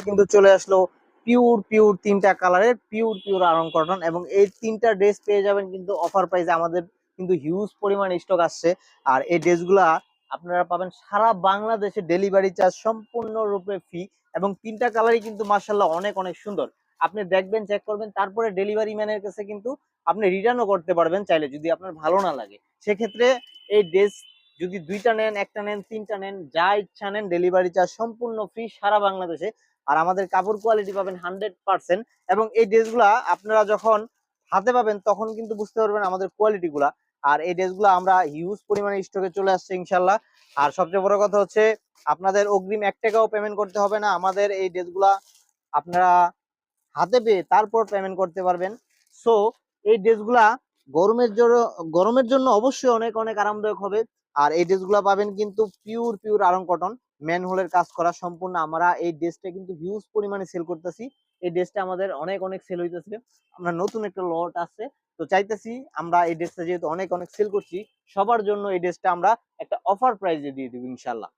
কিন্তু চলে আসলো পিওর পিওর তিনটা কালারের পিওর পিওর আরং কটন, এবং এই তিনটা ড্রেস পেয়ে যাবেন কিন্তু অফার প্রাইসে। আমাদের কিন্তু হিউজ পরিমাণ স্টক আসছে। আর এই ড্রেসগুলা আপনারা পাবেন সারা বাংলাদেশে, ডেলিভারি চার্জ সম্পূর্ণরূপে ফ্রি, এবং তিনটা কালারই কিন্তু মার্শাল্লাহ অনেক অনেক সুন্দর। আপনি দেখবেন, চেক করবেন, তারপরে ডেলিভারি ম্যানের কাছে কিন্তু আপনি রিটার্নও করতে পারবেন চাইলে, যদি আপনার ভালো না লাগে। সেক্ষেত্রে এই ড্রেস যদি দুইটা নেন, একটা নেন, তিনটা নেন, যা ইচ্ছা নেন, ডেলিভারি চার্জ সম্পূর্ণ ফ্রি সারা বাংলাদেশে। আর আমাদের কাপড় কোয়ালিটি পাবেন 100%। এবং এই ড্রেসগুলা আপনারা যখন হাতে পাবেন তখন কিন্তু বুঝতে পারবেন আমাদের কোয়ালিটি গুলা। আর এই ড্রেসগুলো আমরা হিউজ পরিমাণে স্টকে চলে আসছে ইনশাল্লাহ। আর সবচেয়ে বড় কথা হচ্ছে আপনাদের অগ্রিম 1 টাকাও পেমেন্ট করতে হবে না। আমাদের এই ড্রেসগুলা আপনারা হাতে পেয়ে তারপর পেমেন্ট করতে পারবেন। সো এই ড্রেসগুলা গরমের জন্য গরমের জন্য অবশ্যই অনেক অনেক আরামদায়ক হবে। আর এই ড্রেসগুলা পাবেন কিন্তু পিওর পিওর আরং কটন, ম্যান হোলের কাজ করা সম্পূর্ণ। আমরা এই ড্রেসটা কিন্তু হিউজ পরিমাণে সেল করতেছি। এই ড্রেসটা আমাদের অনেক অনেক সেল হইতেছে। আমরা নতুন একটা লট আছে, তো চাইতেছি আমরা এই ড্রেসটা যেহেতু অনেক অনেক সেল করছি, সবার জন্য এই ড্রেসটা আমরা একটা অফার প্রাইসে দিয়ে দিব ইনশাল্লাহ।